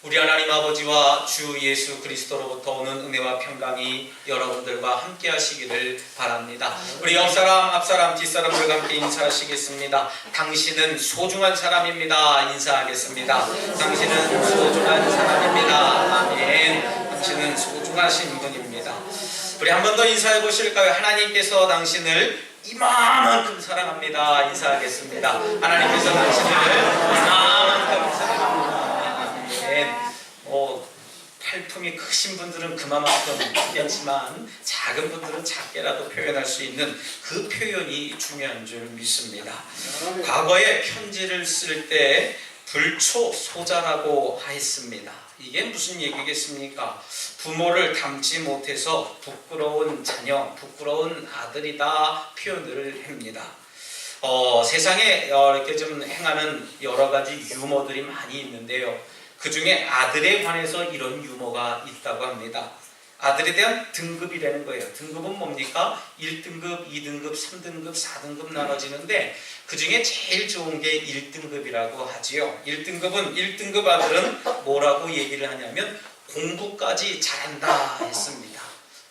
우리 하나님 아버지와 주 예수 그리스도로부터 오는 은혜와 평강이 여러분들과 함께 하시기를 바랍니다. 우리 옆사람, 앞사람, 뒷사람들과 함께 인사하시겠습니다. 당신은 소중한 사람입니다. 인사하겠습니다. 당신은 소중한 사람입니다. 아멘. 당신은 소중하신 분입니다. 우리 한 번 더 인사해 보실까요? 하나님께서 당신을 이만큼 사랑합니다. 인사하겠습니다. 하나님께서 당신을 이만큼 사랑합니다. 팔품이 크신 분들은 그만큼 크겠지만 작은 분들은 작게라도 표현할 수 있는 그 표현이 중요한 줄 믿습니다. 과거에 편지를 쓸 때 불초소자라고 했습니다. 이게 무슨 얘기겠습니까? 부모를 닮지 못해서 부끄러운 자녀, 부끄러운 아들이다 표현을 합니다. 세상에 이렇게 좀 행하는 여러 가지 유머들이 많이 있는데요. 그 중에 아들에 관해서 이런 유머가 있다고 합니다. 아들에 대한 등급이라는 거예요. 등급은 뭡니까? 1등급, 2등급, 3등급, 4등급 나눠지는데 그 중에 제일 좋은 게 1등급이라고 하지요. 1등급은 1등급 아들은 뭐라고 얘기를 하냐면 공부까지 잘한다 했습니다.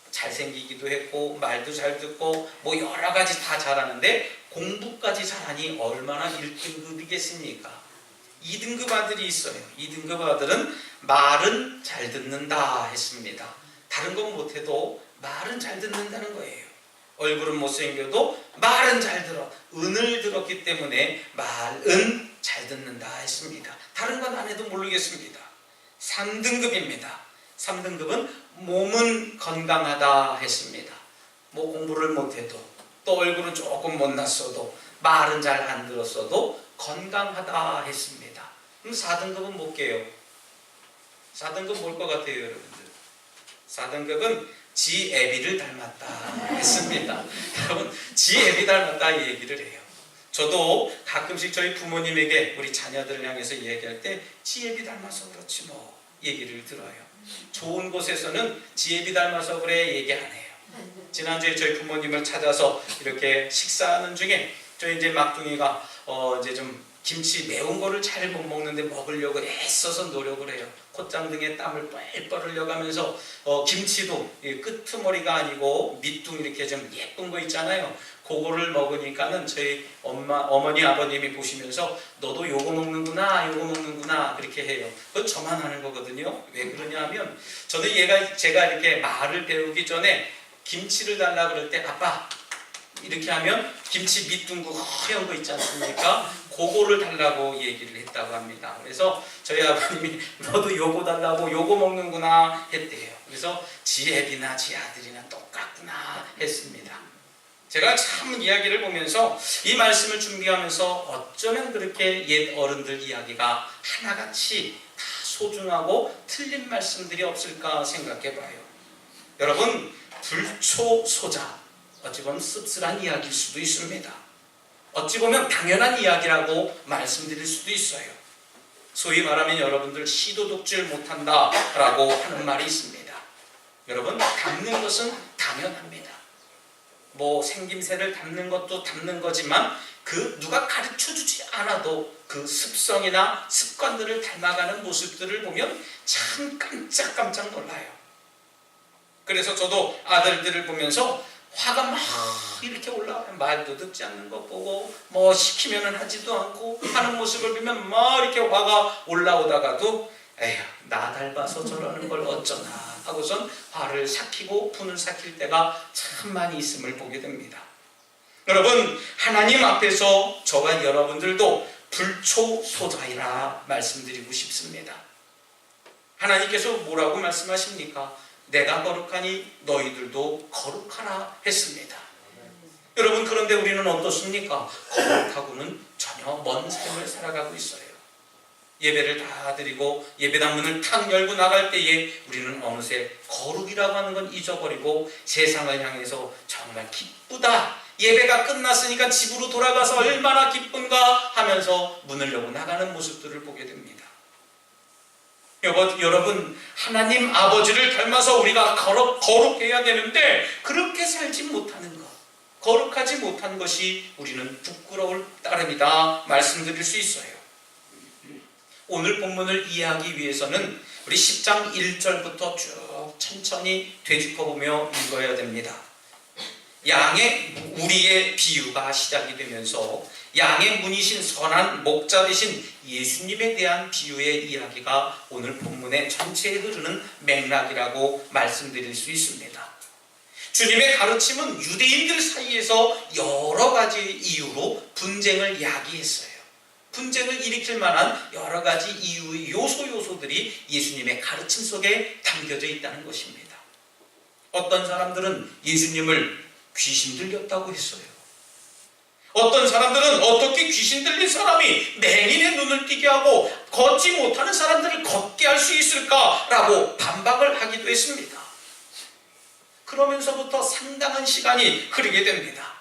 잘생기기도 했고 말도 잘 듣고 뭐 여러 가지 다 잘하는데 공부까지 잘하니 얼마나 1등급이겠습니까? 2등급 아들이 있어요. 2등급 아들은 말은 잘 듣는다 했습니다. 다른 건 못해도 말은 잘 듣는다는 거예요. 얼굴은 못생겨도 말은 잘 들어. 은을 들었기 때문에 말은 잘 듣는다 했습니다. 다른 건 안 해도 모르겠습니다. 3등급입니다. 3등급은 몸은 건강하다 했습니다. 뭐 공부를 못해도 또 얼굴은 조금 못났어도 말은 잘 안 들었어도 건강하다 했습니다. 그럼 4등급은 뭘게요? 4등급 뭘 것 같아요, 여러분들? 4등급은 지 애비를 닮았다 했습니다. 여러분, 지 애비 닮았다 이 얘기를 해요. 저도 가끔씩 저희 부모님에게 우리 자녀들을 향해서 얘기할 때 지 애비 닮아서 그렇지 뭐 얘기를 들어요. 좋은 곳에서는 지 애비 닮아서 그래 얘기 안 해요. 지난주에 저희 부모님을 찾아서 이렇게 식사하는 중에 저희 이제 막둥이가 이제 좀 김치 매운 거를 잘 못 먹는데 먹으려고 애써서 노력을 해요. 콧장 등에 땀을 뻘뻘 흘려가면서 김치도 끄트머리가 아니고 밑둥 이렇게 좀 예쁜 거 있잖아요. 그거를 먹으니까는 저희 어머니 아버님이 보시면서 너도 요거 먹는구나 요거 먹는구나 그렇게 해요. 그건 저만 하는 거거든요. 왜 그러냐 하면 저는 제가 이렇게 말을 배우기 전에 김치를 달라 그럴 때 아빠 이렇게 하면 김치 밑둥 거 허연 거 있지 않습니까? 그거를 달라고 얘기를 했다고 합니다. 그래서 저희 아버님이 너도 요거 달라고 요거 먹는구나 했대요. 그래서 지 애비나 지 아들이나 똑같구나 했습니다. 제가 참 이야기를 보면서 이 말씀을 준비하면서 어쩌면 그렇게 옛 어른들 이야기가 하나같이 다 소중하고 틀린 말씀들이 없을까 생각해 봐요. 여러분, 불초소자 어찌 보면 씁쓸한 이야기일 수도 있습니다. 어찌 보면 당연한 이야기라고 말씀드릴 수도 있어요. 소위 말하면 여러분들 시도독질 못한다 라고 하는 말이 있습니다. 여러분, 닮는 것은 당연합니다. 뭐 생김새를 닮는 것도 닮는 거지만 그 누가 가르쳐주지 않아도 그 습성이나 습관들을 닮아가는 모습들을 보면 참 깜짝깜짝 놀라요. 그래서 저도 아들들을 보면서 화가 막 이렇게 올라와요. 말도 듣지 않는 것 보고 뭐 시키면은 하지도 않고 하는 모습을 보면 막 이렇게 화가 올라오다가도 에휴 나 닮아서 저러는 걸 어쩌나 하고선 화를 삭히고 분을 삭힐 때가 참 많이 있음을 보게 됩니다. 여러분, 하나님 앞에서 저와 여러분들도 불초소자이라 말씀드리고 싶습니다. 하나님께서 뭐라고 말씀하십니까? 내가 거룩하니 너희들도 거룩하라 했습니다. 여러분, 그런데 우리는 어떻습니까? 거룩하고는 전혀 먼 삶을 살아가고 있어요. 예배를 다 드리고 예배당 문을 탁 열고 나갈 때에 우리는 어느새 거룩이라고 하는 건 잊어버리고 세상을 향해서 정말 기쁘다, 예배가 끝났으니까 집으로 돌아가서 얼마나 기쁜가 하면서 문을 열고 나가는 모습들을 보게 됩니다. 여러분, 하나님 아버지를 닮아서 우리가 거룩해야 되는데 그렇게 살지 못하는 것, 거룩하지 못한 것이 우리는 부끄러울 따름이다 말씀드릴 수 있어요. 오늘 본문을 이해하기 위해서는 우리 10장 1절부터 쭉 천천히 되짚어보며 읽어야 됩니다. 양의 우리의 비유가 시작이 되면서 양의 문이신 선한 목자 되신 예수님에 대한 비유의 이야기가 오늘 본문의 전체에 흐르는 맥락이라고 말씀드릴 수 있습니다. 주님의 가르침은 유대인들 사이에서 여러 가지 이유로 분쟁을 야기했어요. 분쟁을 일으킬 만한 여러 가지 이유의 요소들이 예수님의 가르침 속에 담겨져 있다는 것입니다. 어떤 사람들은 예수님을 귀신 들렸다고 했어요. 어떤 사람들은 어떻게 귀신 들린 사람이 맹인의 눈을 띄게 하고 걷지 못하는 사람들을 걷게 할 수 있을까라고 반박을 하기도 했습니다. 그러면서부터 상당한 시간이 흐르게 됩니다.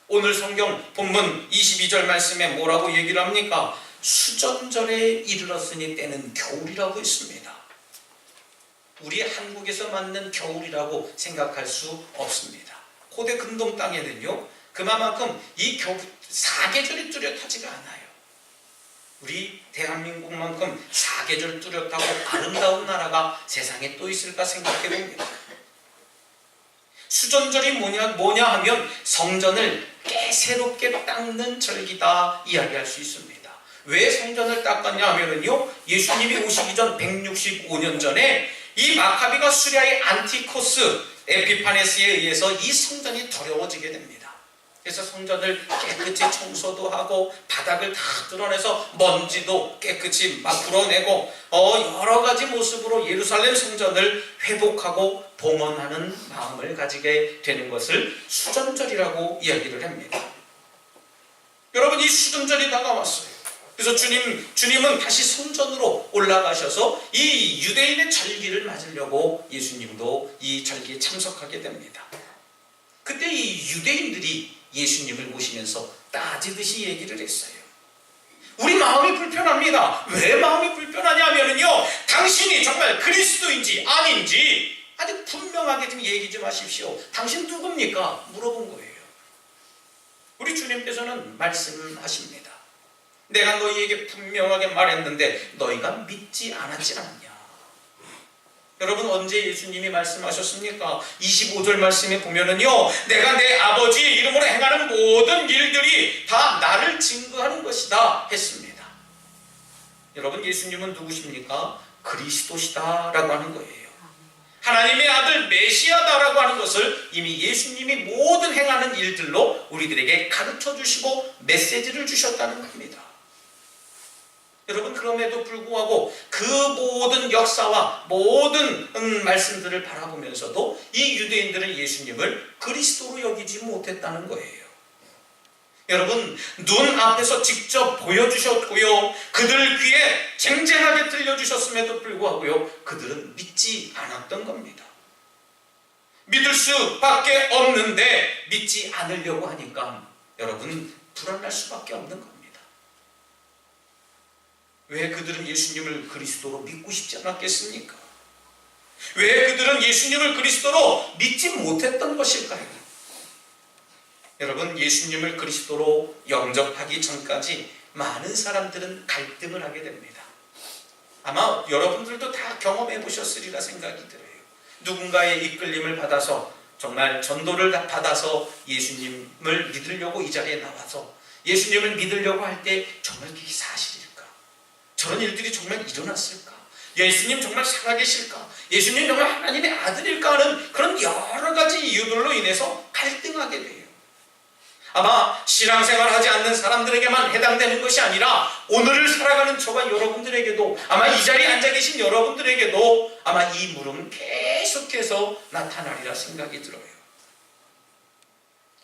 오늘 성경 본문 22절 말씀에 뭐라고 얘기를 합니까? 수전절에 이르렀으니 때는 겨울이라고 했습니다. 우리 한국에서 맞는 겨울이라고 생각할 수 없습니다. 고대 근동 땅에는요, 그만큼 이 사계절이 뚜렷하지가 않아요. 우리 대한민국만큼 사계절 뚜렷하고 아름다운 나라가 세상에 또 있을까 생각해 봅니다. 수전절이 뭐냐 하면 성전을 새롭게 닦는 절기다 이야기할 수 있습니다. 왜 성전을 닦았냐 하면요, 예수님이 오시기 전 165년 전에 이 마카비가 수리아의 안티코스 에피파네스에 의해서 이 성전이 더러워지게 됩니다. 그래서 성전을 깨끗이 청소도 하고 바닥을 다 뚫어내서 먼지도 깨끗이 막 불어내고 여러 가지 모습으로 예루살렘 성전을 회복하고 봉헌하는 마음을 가지게 되는 것을 수전절이라고 이야기를 합니다. 여러분, 이 수전절이 다가왔어요. 그래서 주님은 다시 성전으로 올라가셔서 이 유대인의 절기를 맞으려고 예수님도 이 절기에 참석하게 됩니다. 그때 이 유대인들이 예수님을 모시면서 따지듯이 얘기를 했어요. 우리 마음이 불편합니다. 왜 마음이 불편하냐면요, 당신이 정말 그리스도인지 아닌지 아주 분명하게 좀 얘기 좀 하십시오. 당신 누굽니까? 물어본 거예요. 우리 주님께서는 말씀하십니다. 내가 너희에게 분명하게 말했는데 너희가 믿지 않았지 않느냐. 여러분, 언제 예수님이 말씀하셨습니까? 25절 말씀에 보면은요, 내가 내 아버지 이름으로 행하는 모든 일들이 다 나를 증거하는 것이다 했습니다. 여러분, 예수님은 누구십니까? 그리스도시다 라고 하는 거예요. 하나님의 아들 메시아다라고 하는 것을 이미 예수님이 모든 행하는 일들로 우리들에게 가르쳐 주시고 메시지를 주셨다는 겁니다. 여러분, 그럼에도 불구하고 그 모든 역사와 모든 말씀들을 바라보면서도 이 유대인들은 예수님을 그리스도로 여기지 못했다는 거예요. 여러분, 눈 앞에서 직접 보여주셨고요, 그들 귀에 쟁쟁하게 들려주셨음에도 불구하고요, 그들은 믿지 않았던 겁니다. 믿을 수밖에 없는데 믿지 않으려고 하니까 여러분, 불안할 수밖에 없는 겁니다. 왜 그들은 예수님을 그리스도로 믿고 싶지 않았겠습니까? 왜 그들은 예수님을 그리스도로 믿지 못했던 것일까요? 여러분, 예수님을 그리스도로 영접하기 전까지 많은 사람들은 갈등을 하게 됩니다. 아마 여러분들도 다 경험해 보셨으리라 생각이 들어요. 누군가의 이끌림을 받아서 정말 전도를 받아서 예수님을 믿으려고 이 자리에 나와서 예수님을 믿으려고 할 때 정말 그게 사실일까? 저런 일들이 정말 일어났을까? 예수님 정말 살아계실까? 예수님 정말 하나님의 아들일까? 하는 그런 여러 가지 이유들로 인해서 갈등하게 돼요. 아마 신앙생활 하지 않는 사람들에게만 해당되는 것이 아니라 오늘을 살아가는 저와 여러분들에게도, 아마 이 자리에 앉아 계신 여러분들에게도 아마 이 물음은 계속해서 나타나리라 생각이 들어요.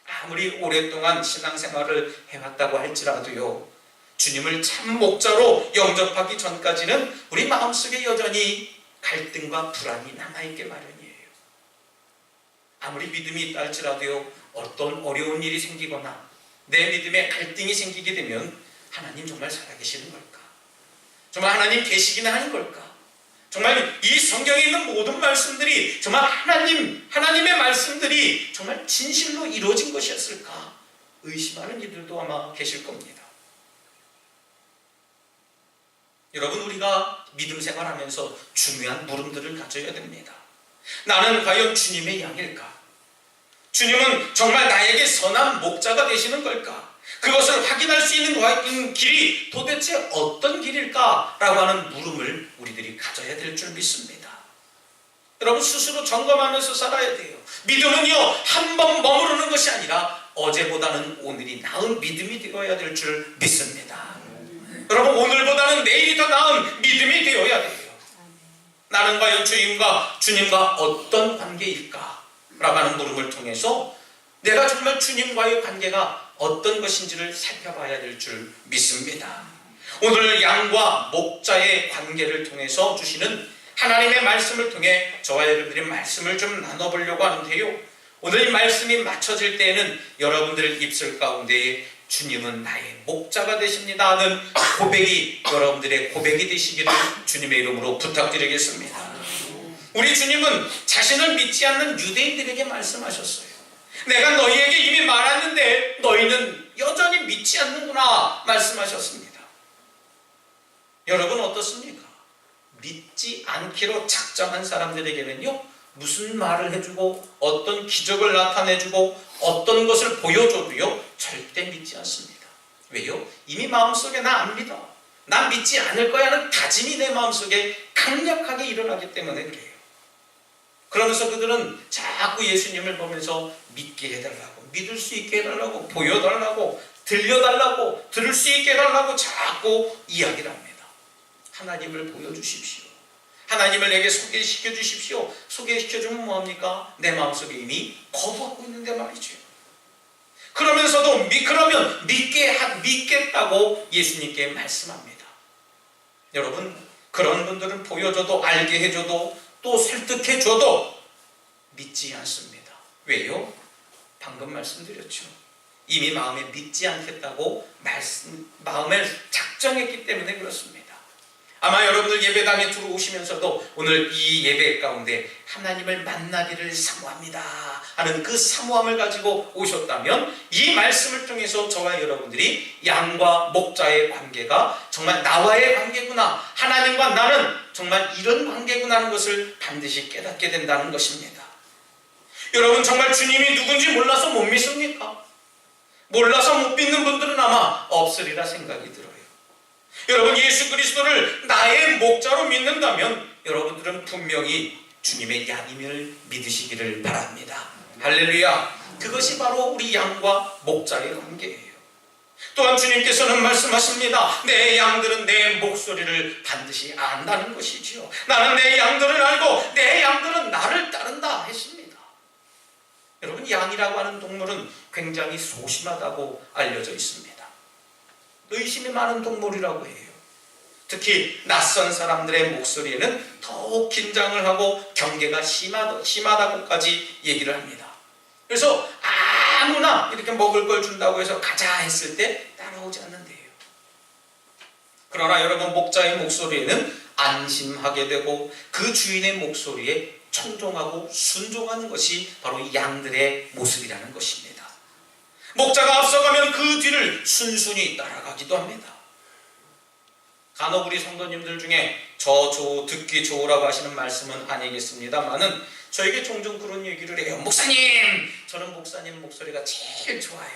아무리 오랫동안 신앙생활을 해왔다고 할지라도요, 주님을 참 목자로 영접하기 전까지는 우리 마음속에 여전히 갈등과 불안이 남아있게 마련이에요. 아무리 믿음이 있다 할지라도요, 어떤 어려운 일이 생기거나 내 믿음에 갈등이 생기게 되면 하나님 정말 살아계시는 걸까? 정말 하나님 계시기는 하는 걸까? 정말 이 성경에 있는 모든 말씀들이 정말 하나님의 말씀들이 정말 진실로 이루어진 것이었을까? 의심하는 이들도 아마 계실 겁니다. 여러분, 우리가 믿음 생활하면서 중요한 물음들을 가져야 됩니다. 나는 과연 주님의 양일까? 주님은 정말 나에게 선한 목자가 되시는 걸까? 그것을 확인할 수 있는 길이 도대체 어떤 길일까? 라고 하는 물음을 우리들이 가져야 될 줄 믿습니다. 여러분, 스스로 점검하면서 살아야 돼요. 믿음은요, 한 번 머무르는 것이 아니라 어제보다는 오늘이 나은 믿음이 되어야 될 줄 믿습니다. 여러분, 오늘보다는 내일이 더 나은 믿음이 되어야 돼요. 나는 과연 주님과 어떤 관계일까? 라고 하는 물음을 통해서 내가 정말 주님과의 관계가 어떤 것인지를 살펴봐야 될 줄 믿습니다. 오늘 양과 목자의 관계를 통해서 주시는 하나님의 말씀을 통해 저와 여러분들의 말씀을 좀 나눠보려고 하는데요. 오늘 이 말씀이 맞춰질 때에는 여러분들 입술 가운데에 주님은 나의 목자가 되십니다 하는 고백이 여러분들의 고백이 되시기를 주님의 이름으로 부탁드리겠습니다. 우리 주님은 자신을 믿지 않는 유대인들에게 말씀하셨어요. 내가 너희에게 이미 말했는데 너희는 여전히 믿지 않는구나 말씀하셨습니다. 여러분, 어떻습니까? 믿지 않기로 작정한 사람들에게는요, 무슨 말을 해주고 어떤 기적을 나타내주고 어떤 것을 보여줘도요, 절대 믿지 않습니다. 왜요? 이미 마음속에 나 안 믿어, 난 믿지 않을 거야 하는 다짐이 내 마음속에 강력하게 일어나기 때문에 그래요. 그러면서 그들은 자꾸 예수님을 보면서 믿게 해달라고, 믿을 수 있게 해달라고, 보여달라고, 들려달라고, 들을 수 있게 해달라고 자꾸 이야기를 합니다. 하나님을 보여주십시오. 하나님을 내게 소개시켜 주십시오. 소개시켜주면 뭐합니까? 내 마음속에 이미 거부하고 있는데 말이죠. 그러면서도 그러면 믿겠다고 예수님께 말씀합니다. 여러분, 그런 분들은 보여줘도 알게 해줘도 또 설득해줘도 믿지 않습니다. 왜요? 방금 말씀드렸죠. 이미 마음에 믿지 않겠다고 마음을 작정했기 때문에 그렇습니다. 아마 여러분들 예배당에 들어오시면서도 오늘 이 예배 가운데 하나님을 만나기를 사모합니다 하는 그 사모함을 가지고 오셨다면 이 말씀을 통해서 저와 여러분들이 양과 목자의 관계가 정말 나와의 관계구나, 하나님과 나는 정말 이런 관계구나 하는 것을 반드시 깨닫게 된다는 것입니다. 여러분, 정말 주님이 누군지 몰라서 못 믿습니까? 몰라서 못 믿는 분들은 아마 없으리라 생각이 들어요. 여러분, 예수 그리스도를 나의 목자로 믿는다면 여러분들은 분명히 주님의 양임을 믿으시기를 바랍니다. 할렐루야. 그것이 바로 우리 양과 목자의 관계예요. 또한 주님께서는 말씀하십니다. 내 양들은 내 목소리를 반드시 안다는 것이지요. 나는 내 양들을 알고 내 양들은 나를 따른다 했습니다. 여러분, 양이라고 하는 동물은 굉장히 소심하다고 알려져 있습니다. 의심이 많은 동물이라고 해요. 특히 낯선 사람들의 목소리에는 더욱 긴장을 하고 경계가 심하다고까지 얘기를 합니다. 그래서 아무나 이렇게 먹을 걸 준다고 해서 가자 했을 때 따라오지 않는데요. 그러나 여러분, 목자의 목소리에는 안심하게 되고 그 주인의 목소리에 청종하고 순종하는 것이 바로 이 양들의 모습이라는 것입니다. 목자가 앞서가면 그 뒤를 순순히 따라가기도 합니다. 간혹 우리 성도님들 중에 듣기 좋으라고 하시는 말씀은 아니겠습니다만은 저에게 종종 그런 얘기를 해요. 목사님! 저는 목사님 목소리가 제일 좋아요.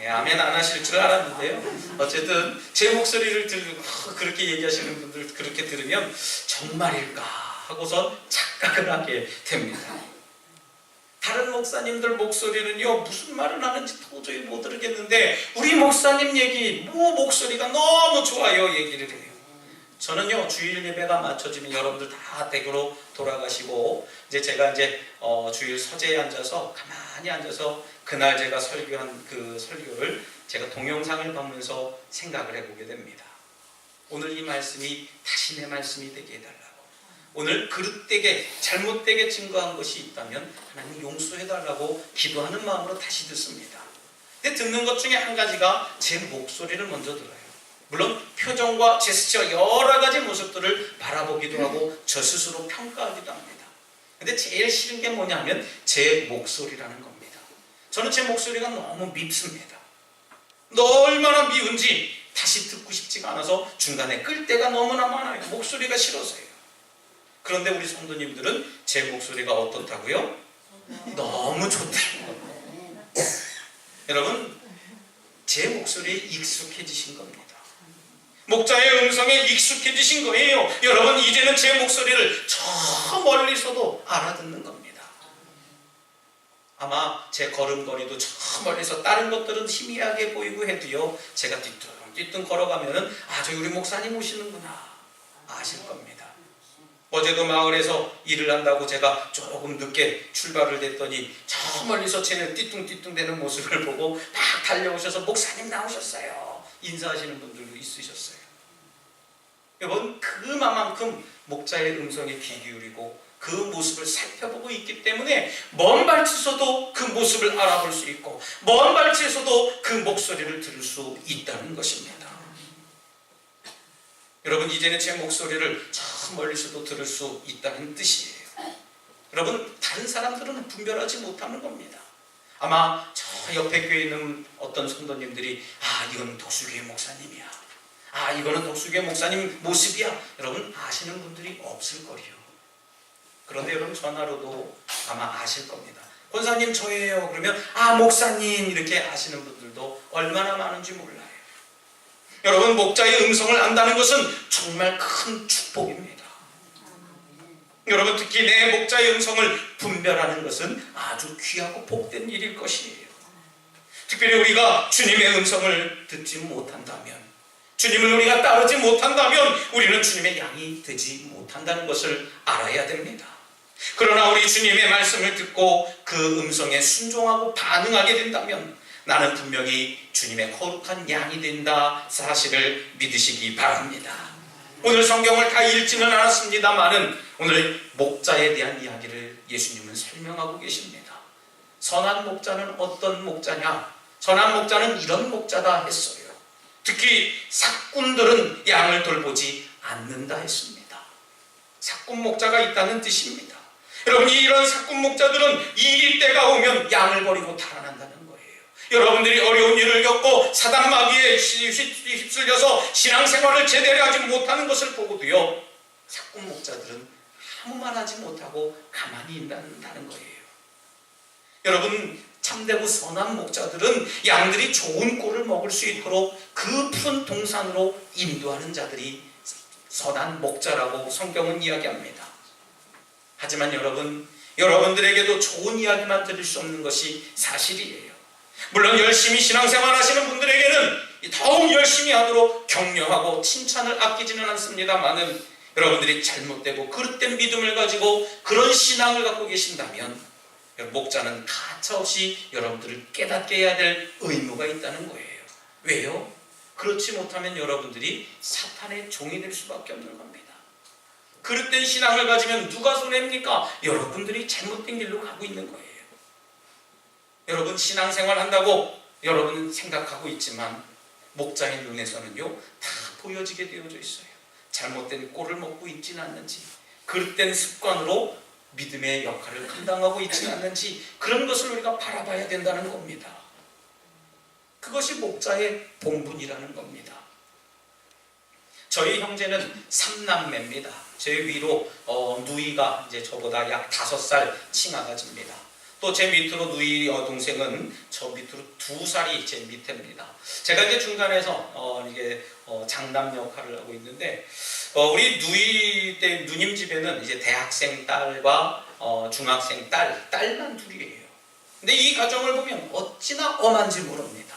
아멘 안 하실 줄 알았는데요. 어쨌든 제 목소리를 들고 그렇게 얘기하시는 분들 그렇게 들으면 정말일까 하고서 착각을 하게 됩니다. 다른 목사님들 목소리는요, 무슨 말을 하는지 도저히 못 들겠는데 우리 목사님 목소리가 너무 좋아요 얘기를 해요. 저는요, 주일 예배가 맞춰지면 여러분들 다 댁으로 돌아가시고 제가 주일 서재에 앉아서 가만히 앉아서 그날 제가 설교한 그 설교를 제가 동영상을 보면서 생각을 해보게 됩니다. 오늘 이 말씀이 다시 내 말씀이 되게 해달라고, 오늘 그릇되게 잘못되게 증거한 것이 있다면 하나님 용서해달라고 기도하는 마음으로 다시 듣습니다. 근데 듣는 것 중에 한 가지가 제 목소리를 먼저 들어요. 물론 표정과 제스처 여러 가지 모습들을 바라보기도 하고 저 스스로 평가하기도 합니다. 근데 제일 싫은 게 뭐냐면 제 목소리라는 겁니다. 저는 제 목소리가 너무 밉습니다. 얼마나 미운지 다시 듣고 싶지가 않아서 중간에 끌 때가 너무나 많아요. 목소리가 싫어서요. 그런데 우리 성도님들은 제 목소리가 어떻다고요? 너무 좋대요. 여러분, 제 목소리에 익숙해지신 겁니다. 목자의 음성에 익숙해지신 거예요. 여러분, 이제는 제 목소리를 저 멀리서도 알아듣는 겁니다. 아마 제 걸음걸이도 저 멀리서 다른 것들은 희미하게 보이고 해도요, 제가 띠뚱띠뚱 걸어가면은 저기 우리 목사님 오시는구나 아실 겁니다. 어제도 마을에서 일을 한다고 제가 조금 늦게 출발을 했더니 저 멀리서 쟤는 띠뚱띠뚱 되는 모습을 보고 막 달려오셔서 목사님 나오셨어요 인사하시는 분들도 있으셨어요. 여러분, 그만큼 목자의 음성에 귀 기울이고 그 모습을 살펴보고 있기 때문에 먼 발치에서도 그 모습을 알아볼 수 있고 먼 발치에서도 그 목소리를 들을 수 있다는 것입니다. 여러분, 이제는 제 목소리를 저 멀리서도 들을 수 있다는 뜻이에요. 여러분, 다른 사람들은 분별하지 못하는 겁니다. 아마 저 옆에 교회에 있는 어떤 성도님들이 이건 덕수교회 목사님이야, 이거는 덕수교회 목사님 모습이야, 여러분 아시는 분들이 없을 거예요. 그런데 여러분, 전화로도 아마 아실 겁니다. 권사님 저예요 그러면 목사님 이렇게 아시는 분들도 얼마나 많은지 몰라요. 여러분, 목자의 음성을 안다는 것은 정말 큰 축복입니다. 여러분, 특히 내 목자의 음성을 분별하는 것은 아주 귀하고 복된 일일 것이에요. 특별히 우리가 주님의 음성을 듣지 못한다면, 주님을 우리가 따르지 못한다면 우리는 주님의 양이 되지 못한다는 것을 알아야 됩니다. 그러나 우리 주님의 말씀을 듣고 그 음성에 순종하고 반응하게 된다면 나는 분명히 주님의 거룩한 양이 된다 사실을 믿으시기 바랍니다. 오늘 성경을 다 읽지는 않았습니다만은 오늘 목자에 대한 이야기를 예수님은 설명하고 계십니다. 선한 목자는 어떤 목자냐? 선한 목자는 이런 목자다 했어요. 특히 삭군들은 양을 돌보지 않는다 했습니다. 삭군 목자가 있다는 뜻입니다. 여러분, 이런 삭군 목자들은 이 때가 오면 양을 버리고 달아난다는 거예요. 여러분들이 어려운 일을 겪고 사단 마귀에 휩쓸려서 신앙생활을 제대로 하지 못하는 것을 보고도요, 삭군 목자들은 아무 말 하지 못하고 가만히 있는다는 거예요. 여러분, 참되고 선한 목자들은 양들이 좋은 꼴을 먹을 수 있도록 그 푸른 동산으로 인도하는 자들이 선한 목자라고 성경은 이야기합니다. 하지만 여러분들에게도 좋은 이야기만 들을 수 없는 것이 사실이에요. 물론 열심히 신앙생활 하시는 분들에게는 더욱 열심히 하도록 격려하고 칭찬을 아끼지는 않습니다만은 여러분들이 잘못되고 그릇된 믿음을 가지고 그런 신앙을 갖고 계신다면 목자는 가차없이 여러분들을 깨닫게 해야 될 의무가 있다는 거예요. 왜요? 그렇지 못하면 여러분들이 사탄의 종이 될 수밖에 없는 겁니다. 그릇된 신앙을 가지면 누가 손해입니까? 여러분들이 잘못된 길로 가고 있는 거예요. 여러분, 신앙생활 한다고 여러분은 생각하고 있지만 목자의 눈에서는요, 다 보여지게 되어져 있어요. 잘못된 꼴을 먹고 있지는 않는지, 그릇된 습관으로 믿음의 역할을 감당하고 있지는 않는지, 그런 것을 우리가 바라봐야 된다는 겁니다. 그것이 목자의 본분이라는 겁니다. 저희 형제는 3남매입니다. 제 위로 누이가 이제 저보다 약 5살 칭아가집니다. 또 제 밑으로 누이 동생은 저 밑으로 2살이 제 밑입니다. 제가 이제 중간에서 이게 장남 역할을 하고 있는데, 우리 누이 때 누님 집에는 이제 대학생 딸과 중학생 딸만 둘이에요. 근데 이 가정을 보면 어찌나 엄한지 모릅니다.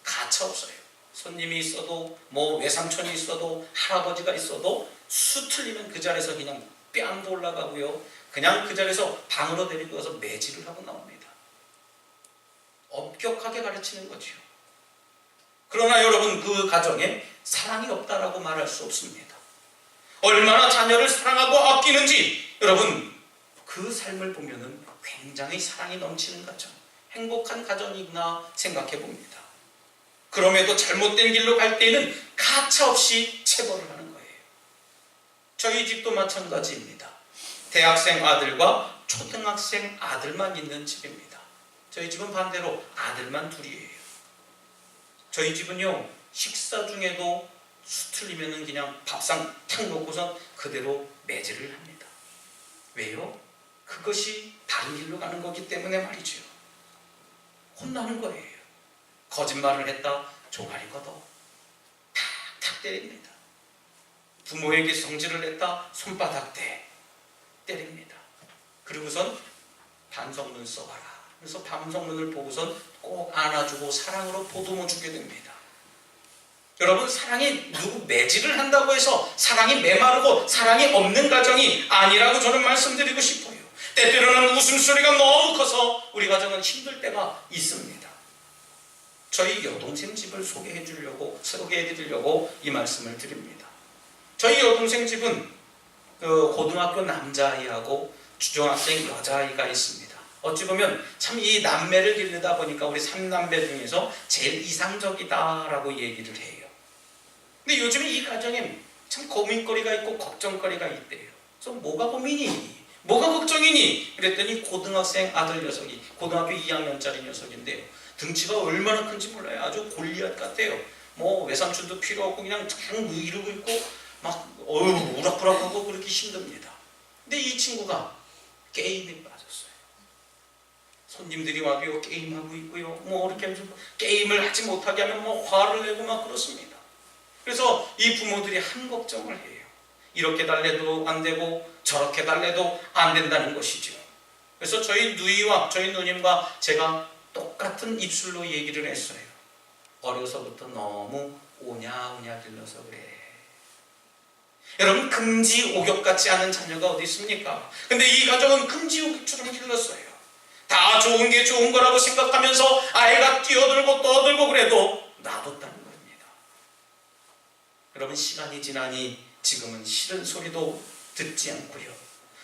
가차 없어요. 손님이 있어도 외삼촌이 있어도 할아버지가 있어도 수 틀리면 그 자리에서 그냥 뺨도 올라가고요, 그냥 그 자리에서 방으로 데리고 가서 매질을 하고 나옵니다. 엄격하게 가르치는 거죠. 그러나 여러분, 그 가정에 사랑이 없다라고 말할 수 없습니다. 얼마나 자녀를 사랑하고 아끼는지 여러분, 그 삶을 보면은 굉장히 사랑이 넘치는 가정, 행복한 가정이구나 생각해 봅니다. 그럼에도 잘못된 길로 갈 때에는 가차없이 체벌을 하는 거예요. 저희 집도 마찬가지입니다. 대학생 아들과 초등학생 아들만 있는 집입니다. 저희 집은 반대로 아들만 둘이에요. 저희 집은요, 식사 중에도 수틀리면은 그냥 밥상 탁 놓고선 그대로 매질을 합니다. 왜요? 그것이 다른 길로 가는 거기 때문에 말이죠. 혼나는 거예요. 거짓말을 했다, 종아리 걷어 탁탁 때립니다. 부모에게 성질을 냈다, 손바닥 때립니다. 그리고선 반성문 써봐라. 그래서 반성문을 보고선 꼭 안아주고 사랑으로 보듬어 주게 됩니다. 여러분, 사랑이 누구 매질을 한다고 해서 사랑이 메마르고 사랑이 없는 가정이 아니라고 저는 말씀드리고 싶어요. 때때로는 웃음소리가 너무 커서 우리 가정은 힘들 때가 있습니다. 저희 여동생 집을 소개해 드리려고 이 말씀을 드립니다. 저희 여동생 집은 고등학교 남자아이하고 중학생 여자아이가 있습니다. 어찌 보면 참 이 남매를 기르다 보니까 우리 3남매 중에서 제일 이상적이다라고 얘기를 해요. 근데 요즘에 이 가정에 참 고민거리가 있고 걱정거리가 있대요. 그래서 뭐가 고민이니? 뭐가 걱정이니? 그랬더니 고등학생 아들 녀석이 고등학교 2학년짜리 녀석인데요. 등치가 얼마나 큰지 몰라요. 아주 골리앗 같아요. 뭐 외삼촌도 필요 없고 그냥 이러고 있고 막 우락부락하고 그렇게 힘듭니다. 근데 이 친구가 게임에 빠졌어요. 손님들이 와도 게임하고 있고요. 뭐 이렇게 하면서 게임을 하지 못하게 하면 뭐 화를 내고 막 그렇습니다. 그래서 이 부모들이 한 걱정을 해요. 이렇게 달래도 안 되고 저렇게 달래도 안 된다는 것이죠. 그래서 저희 누이와 저희 누님과 제가 똑같은 입술로 얘기를 했어요. 어려서부터 너무 오냐오냐 길러서 그래. 여러분, 금지 옥역 같지 않은 자녀가 어디 있습니까? 근데 이 가정은 금지 옥역처럼 길렀어요. 다 좋은 게 좋은 거라고 생각하면서 아이가 뛰어들고 떠들고 그래도 놔뒀다는 겁니다. 여러분, 시간이 지나니 지금은 싫은 소리도 듣지 않고요.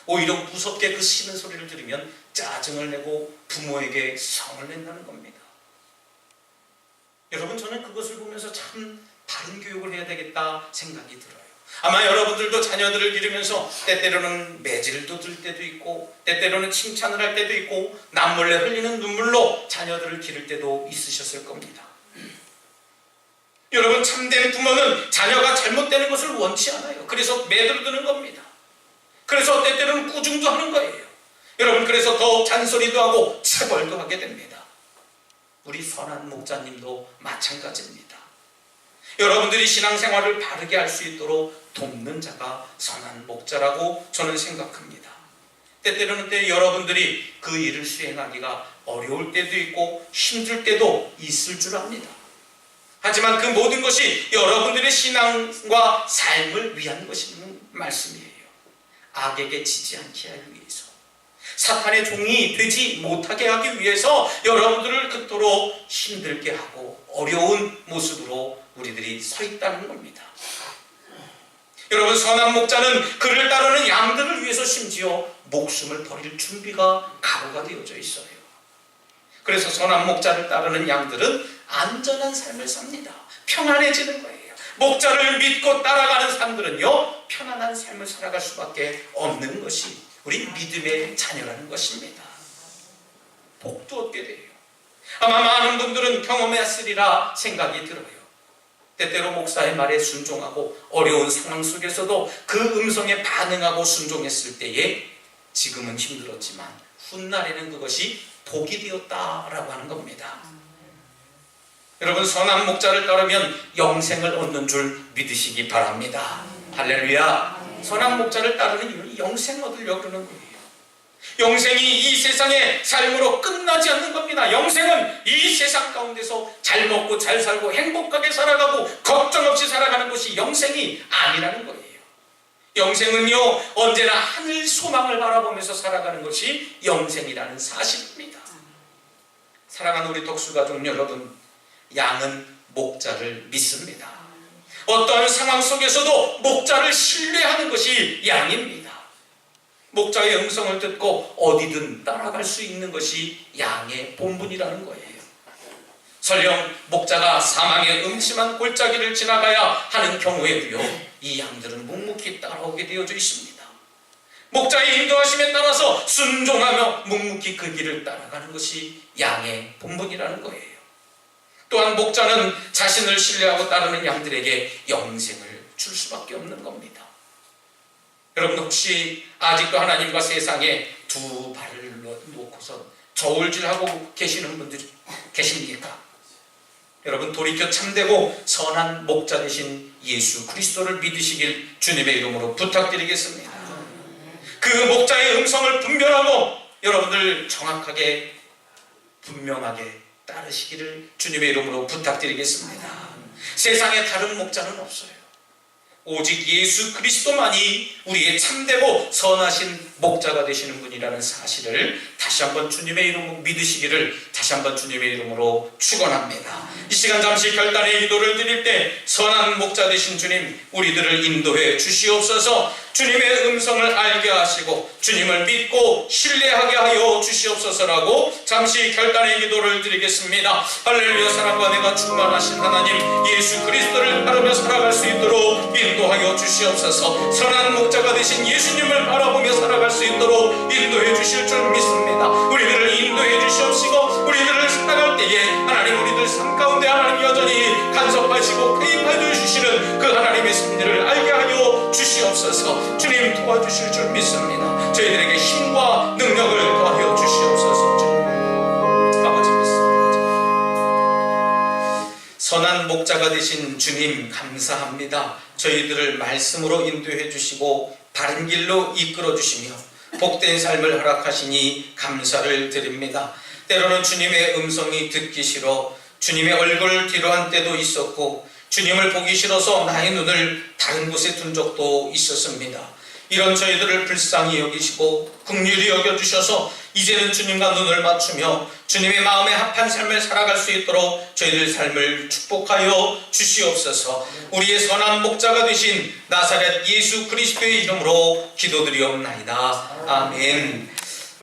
오히려 무섭게 그 싫은 소리를 들으면 짜증을 내고 부모에게 성을 낸다는 겁니다. 여러분, 저는 그것을 보면서 참 바른 교육을 해야 되겠다 생각이 들어요. 아마 여러분들도 자녀들을 기르면서 때때로는 매질도 들 때도 있고 때때로는 칭찬을 할 때도 있고 남몰래 흘리는 눈물로 자녀들을 기를 때도 있으셨을 겁니다. 여러분, 참된 부모는 자녀가 잘못되는 것을 원치 않아요. 그래서 매달드는 겁니다. 그래서 때때로는 꾸중도 하는 거예요. 여러분, 그래서 더욱 잔소리도 하고 체벌도 하게 됩니다. 우리 선한 목자님도 마찬가지입니다. 여러분들이 신앙생활을 바르게 할 수 있도록 돕는 자가 선한 목자라고 저는 생각합니다. 때때로는 여러분들이 그 일을 수행하기가 어려울 때도 있고 힘들 때도 있을 줄 압니다. 하지만 그 모든 것이 여러분들의 신앙과 삶을 위한 것이라는 말씀이에요. 악에게 지지 않게 하기 위해서, 사탄의 종이 되지 못하게 하기 위해서 여러분들을 그토록 힘들게 하고 어려운 모습으로 우리들이 서 있다는 겁니다. 여러분, 선한 목자는 그를 따르는 양들을 위해서 심지어 목숨을 버릴 준비가 각오가 되어져 있어요. 그래서 선한 목자를 따르는 양들은 안전한 삶을 삽니다. 평안해지는 거예요. 목자를 믿고 따라가는 사람들은요, 편안한 삶을 살아갈 수밖에 없는 것이 우리 믿음의 자녀라는 것입니다. 복도 얻게 돼요. 아마 많은 분들은 경험했으리라 생각이 들어요. 때때로 목사의 말에 순종하고 어려운 상황 속에서도 그 음성에 반응하고 순종했을 때에 지금은 힘들었지만 훗날에는 그것이 복이 되었다라고 하는 겁니다. 여러분, 선한 목자를 따르면 영생을 얻는 줄 믿으시기 바랍니다. 할렐루야. 선한 목자를 따르는 이유는 영생 얻으려고 그러는 거예요. 영생이 이 세상의 삶으로 끝나지 않는 겁니다. 영생은 이 세상 가운데서 잘 먹고 잘 살고 행복하게 살아가고 걱정 없이 살아가는 것이 영생이 아니라는 거예요. 영생은요, 언제나 하늘 소망을 바라보면서 살아가는 것이 영생이라는 사실입니다. 사랑하는 우리 독수가족 여러분, 양은 목자를 믿습니다. 어떠한 상황 속에서도 목자를 신뢰하는 것이 양입니다. 목자의 음성을 듣고 어디든 따라갈 수 있는 것이 양의 본분이라는 거예요. 설령 목자가 사망의 음침한 골짜기를 지나가야 하는 경우에도요, 이 양들은 묵묵히 따라오게 되어져 있습니다. 목자의 인도하심에 따라서 순종하며 묵묵히 그 길을 따라가는 것이 양의 본분이라는 거예요. 또한 목자는 자신을 신뢰하고 따르는 양들에게 영생을 줄 수밖에 없는 겁니다. 여러분, 혹시 아직도 하나님과 세상에 두 발을 놓고서 저울질하고 계시는 분들이 계십니까? 여러분, 돌이켜 참되고 선한 목자 되신 예수 그리스도를 믿으시길 주님의 이름으로 부탁드리겠습니다. 그 목자의 음성을 분별하고 여러분들 정확하게 분명하게 따르시기를 주님의 이름으로 부탁드리겠습니다. 세상에 다른 목자는 없어요. 오직 예수 그리스도만이 우리의 참되고 선하신 목자가 되시는 분이라는 사실을 다시 한번 주님의 이름으로 믿으시기를 다시 한번 주님의 이름으로 축원합니다. 이 시간 잠시 결단의 기도를 드릴 때 선한 목자 되신 주님, 우리들을 인도해 주시옵소서. 주님의 음성을 알게 하시고 주님을 믿고 신뢰하게 하여 주시옵소서라고 잠시 결단의 기도를 드리겠습니다. 할렐루야. 사랑과 내가 충만하신 하나님, 예수 그리스도를 따르며 살아갈 수 있도록 인도하여 주시옵소서. 선한 목자가 되신 예수님을 바라보며 살아갈 수 있도록 인도해 주실 줄 믿습니다. 우리들을 인도해 주시옵시고 우리들을 살아갈 때에 하나님, 우리들 삶 가운데 하나님 여전히 간섭하시고 개입하여 주시는 그 하나님의 섭리를 알게 하여 주시옵소서. 주님 도와주실 줄 믿습니다. 저희들에게 힘과 능력을 더하여 주시옵소서. 아버지 믿습니다. 선한 목자가 되신 주님 감사합니다. 저희들을 말씀으로 인도해 주시고 바른 길로 이끌어 주시며 복된 삶을 허락하시니 감사를 드립니다. 때로는 주님의 음성이 듣기 싫어 주님의 얼굴을 뒤로한 때도 있었고 주님을 보기 싫어서 나의 눈을 다른 곳에 둔 적도 있었습니다. 이런 저희들을 불쌍히 여기시고 긍휼히 여겨주셔서 이제는 주님과 눈을 맞추며 주님의 마음에 합한 삶을 살아갈 수 있도록 저희들 삶을 축복하여 주시옵소서. 우리의 선한 목자가 되신 나사렛 예수 그리스도의 이름으로 기도드리옵나이다. 아멘.